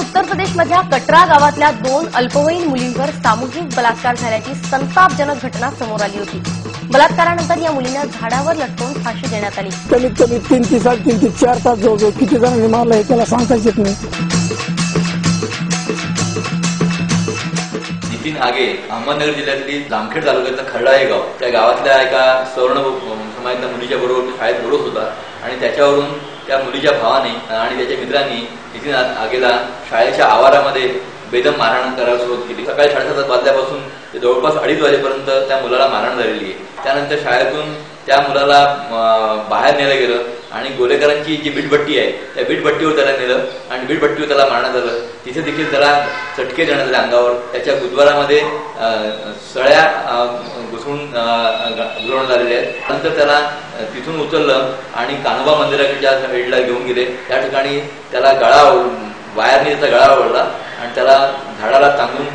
उत्तर प्रदेशमधल्या कटरा गावातल्या 2 अल्पवयीन मुलींवर सामूहिक बलात्कार झाल्याची संतापजनक घटना समोर आली होती। बलात्कारानंतर या मुलींना झाडावर लटकवून फाशी देण्यात आली। कमीत कमी 3 ते 3.5 ते 4 तास जवळ किती जणांनी मारलं हे त्याला सांगताच येत नाही। नितीन आगे अहमदनगर जिल्ह्यातली जामखेड तालुक्यातलं खर्डा हे गाव, त्या गावातल्या एका सवर्ण समाजातल्या मुलीच्या बरोबर शाळेत बोलत होता आणि त्याच्यावरून त्या मुलीच्या भावाने आणि त्याच्या मित्रांनी नितीन आगेला शाळेच्या आवारामध्ये बेदम मारहाण करायला सुरुवात केली। सकाळी 7:30 वाजल्यापासून ते जवळपास 2:30 वाजेपर्यंत त्या मुलाला मारहाण झालेली आहे। त्यानंतर शाळेतून त्या मुलाला बाहेर नेलं गेलं आणि गोलेकरांची जी बीटभट्टी आहे त्या बीटभट्टीवर त्याला नेलं आणि बीटभट्टीवर त्याला मारण्यात आलं। तिथे देखील त्याला चटके देण्यात आले अंगावर। त्याच्या गुदद्वारामध्ये सळ्या घुसवून घुसवण्यात आलेल्या आहेत। नंतर त्याला तिथून उचललं आणि कान्होबा मंदिराच्या साईडला घेऊन गेले। त्या ठिकाणी त्याला वायरने त्याचा गळा ओढला आणि त्याला झाडाला टांगून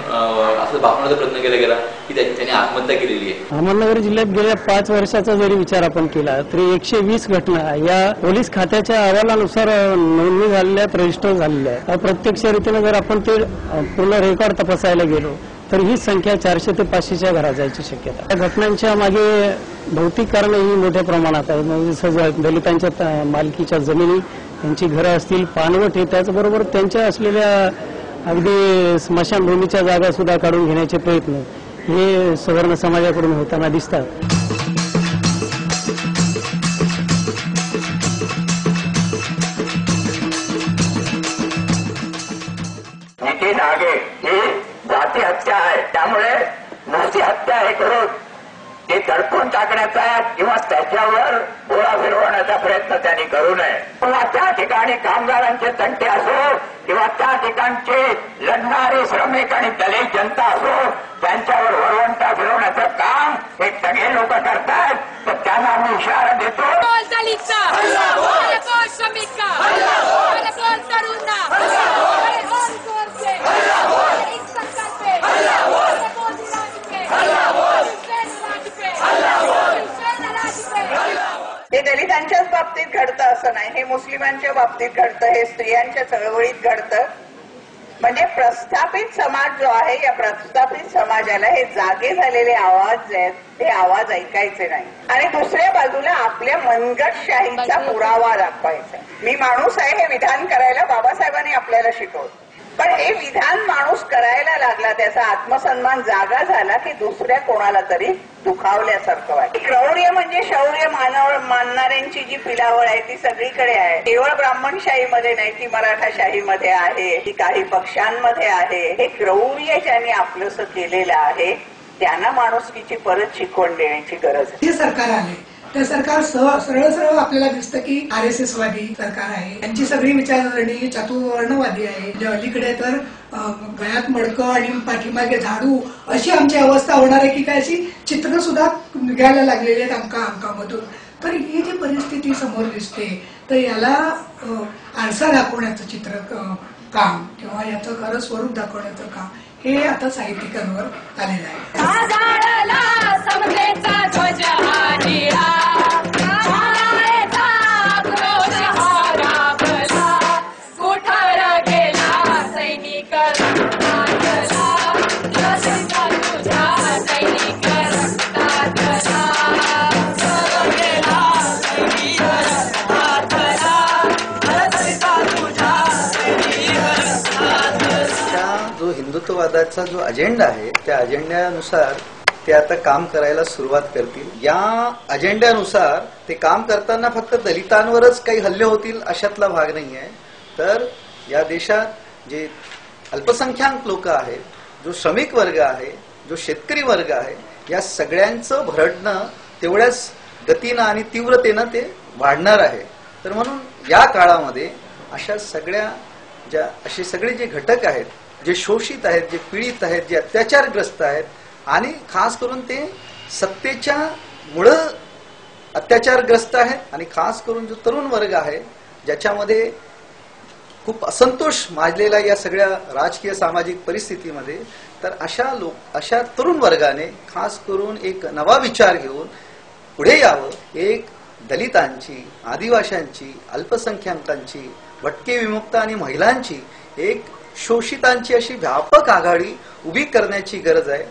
असं दाखवण्याचा प्रयत्न केला गेला की त्याने आत्महत्या केलेली आहे। अहमदनगर जिल्ह्यात गेल्या 5 वर्षाचा जरी विचार आपण केला तरी 120 घटना या पोलीस खात्याच्या अहवालानुसार नोंदणी झालेल्या रजिस्टर झालेल्या आहे। प्रत्यक्षरित्याने जर आपण ते पूर्ण रेकॉर्ड तपासायला गेलो तर ही संख्या 400 ते 500च्या घरात जायची शक्यता। या घटनांच्या मागे भौतिक कारण ही मोठ्या प्रमाणात आहे। म्हणजे दलितांच्या मालकीच्या जमिनी, त्यांची घरं असतील, पाणवठे, त्याचबरोबर त्यांच्या असलेल्या अगदी स्मशानभूमीच्या जागा सुद्धा काढून घेण्याचे प्रयत्न हे सवर्ण समाजाकडून होताना दिसतात। नितीन आगे ही जाती हत्या आहे, त्यामुळे नुसती हत्या हे करून ते दडपून टाकण्याचा किंवा त्याच्यावर गोळा फिरवण्याचा प्रयत्न त्यांनी करू नये। किंवा त्या ठिकाणी कामगारांचे तंटे असो किंवा त्या ठिकाणचे लढणारे श्रमिक आणि दलित जनता असो, त्यांच्यावर वरवंटा फिरवण्याचं काम हे सगळे लोक करतात। तर त्यांना आम्ही इशारा देतो, हे दलितांच्याच बाबतीत घडतं असं नाही, हे मुस्लिमांच्या बाबतीत घडतं, हे स्त्रियांच्या चळवळीत घडतं। म्हणजे प्रस्थापित समाज जो आहे, या प्रस्थापित समाजाला हे जागे झालेले आवाज आहेत, हे आवाज ऐकायचे नाही आणि दुसऱ्या बाजूला आपल्या मनगटशाहीचा पुरावा दाखवायचा। मी माणूस आहे हे विधान करायला बाबासाहेबांनी आपल्याला शिकवलं, पण हे विधान माणूस करायला लागला, त्याचा आत्मसन्मान जागा झाला की दुसऱ्या कोणाला तरी दुखावल्यासारखं वाटतं। क्रौर्य म्हणजे शौर्य मानणाऱ्यांची जी पिलावळ आहे ती सगळीकडे आहे, केवळ ब्राह्मणशाहीमध्ये नाही, ती मराठाशाहीमध्ये आहे, ती काही पक्षांमध्ये आहे। हे क्रौर्य ज्यांनी आपलंसं केलेलं आहे त्यांना माणुसकीची परत शिकवण देण्याची गरज आहे। हे सरकार आले तर सरकार सरळ आपल्याला दिसतं की RSS वादी सरकार आहे, त्यांची सगळी विचारसरणी चातुर्वर्णवादी आहे। अलीकडे तर गळ्यात मडकं आणि पाठीमागे झाडू अशी आमची अवस्था होणार आहे की काय, अशी चित्र सुद्धा निघायला लागलेली आहेत अंकामधून। तर ही जी परिस्थिती समोर दिसते तर याला आरसा दाखवण्याचं चित्र काम किंवा याचं खरं स्वरूप दाखवण्याचं काम हे आता साहित्यिकांवर आलेलं आहे। हिंदुत्ववादाचा जो अजेंडा आहे त्या अजेंड्यानुसार ते आता काम करायला सुरुवात करतील। या अजेंड्यानुसार ते काम करताना फक्त दलितांवरच काही हल्ले होतील अशातला भाग नाही आहे, तर या देशात जे अल्पसंख्याक लोक आहेत, जो श्रमिक वर्ग आहे, जो शेतकरी वर्ग आहे, या सगळ्यांचं भरडणं तेवढ्याच गतीनं आणि तीव्रतेनं ते वाढणार आहे। तर म्हणून या काळामध्ये असे सगळे जे घटक आहेत, जे शोषित आहेत, जे पीडित आहेत, जे अत्याचारग्रस्त आहेत आणि खास करून ते सत्तेच्या मुळे अत्याचारग्रस्त आहेत आणि खास करून जो तरुण वर्ग आहे ज्याच्यामध्ये खूप असंतोष माजलेला या सगळ्या राजकीय सामाजिक परिस्थितीमध्ये, तर अशा तरुण वर्गाने खास करून एक नवा विचार घेऊन पुढे यावं। एक दलितांची, आदिवासींची, अल्पसंख्याकांची, भटके विमुक्त आणि महिलांची एक शोषितांची अशी व्यापक आघाडी उभी करण्याची गरज आहे.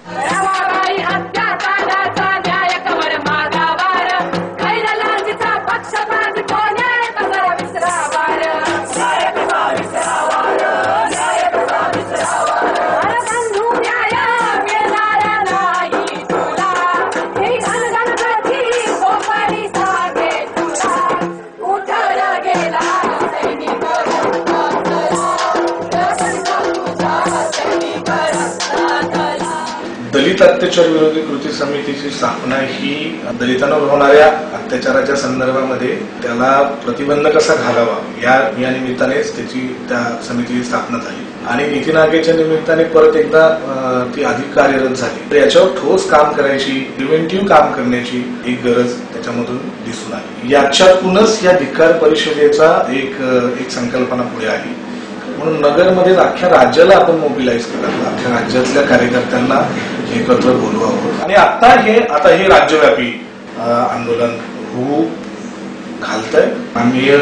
दलित अत्याचार विरोधी कृती समितीची स्थापना ही दलितांवर होणाऱ्या अत्याचाराच्या संदर्भामध्ये त्याला प्रतिबंध कसा घालावा या निमित्तानेच त्या समितीची स्थापना झाली आणि नीती नागेच्या निमित्ताने परत एकदा ती अधिक कार्यरत झाली. तर याच्यावर ठोस काम करायची, प्रिव्हेंटिव्ह काम करण्याची एक गरज त्याच्यामधून दिसून आली. याच्यातूनच या धिक्कार परिषदेचा एक संकल्पना पुढे आली. म्हणून नगरमध्ये अख्ख्या राज्याला आपण मोबिलाइज करावं, अख्ख्या राज्यातल्या कार्यकर्त्यांना एकत्र बोलवावं आणि आता हे राज्यव्यापी आंदोलन होऊ घालतंय. माननीय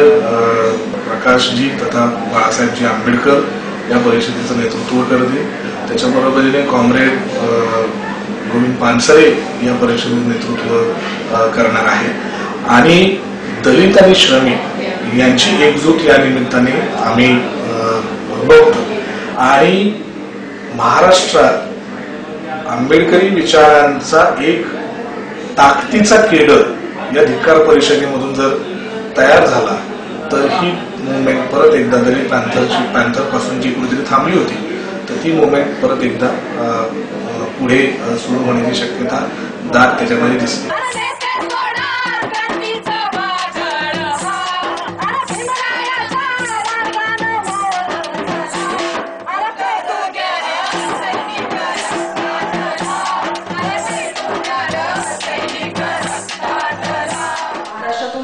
प्रकाशजी तथा बाळासाहेबजी आंबेडकर या परिषदेचं नेतृत्व करतील. त्याच्याबरोबरीने कॉम्रेड गोविंद पानसरे या परिषदेचं नेतृत्व करणार आहे आणि दलित आणि श्रमिक यांची एकजूट या निमित्ताने आम्ही बघतो आणि महाराष्ट्रात आंबेडकरी विचारांचा एक ताकदीचा केडर या धिक्कार परिषदेमधून जर तयार झाला तर ही मुवमेंट परत एकदा दलित पॅन्थर पासून जी कुठेतरी थांबली होती तर ती मुवमेंट परत एकदा पुढे सुरू होण्याची शक्यता दाट त्याच्यामध्ये दिसते.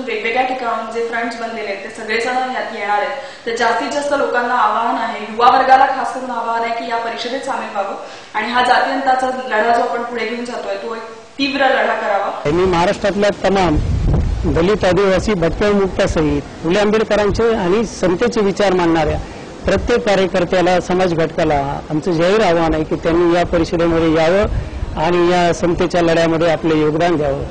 वेगवेगळ्या ठिकाणून जे फ्रंट्स बनलेले आहेत ते सगळेजण यात येणार आहेत. तर जास्तीत जास्त लोकांना आवाहन आहे, युवा वर्गाला खास करून आवाहन आहे की या परिषदेत सामील व्हावं आणि हा जातीयंताचा लढा जो आपण पुढे घेऊन जातोय तो एक तीव्र लढा करावा. मी महाराष्ट्रातल्या तमाम दलित, आदिवासी, भटक्या मुक्तासहित फुले आंबेडकरांचे आणि समतेचे विचार मांडणाऱ्या प्रत्येक कार्यकर्त्याला, समाज घटकाला आमचं जाहीर आवाहन आहे की त्यांनी या परिषदेमध्ये यावं आणि या समतेच्या लढ्यामध्ये आपले योगदान द्यावं.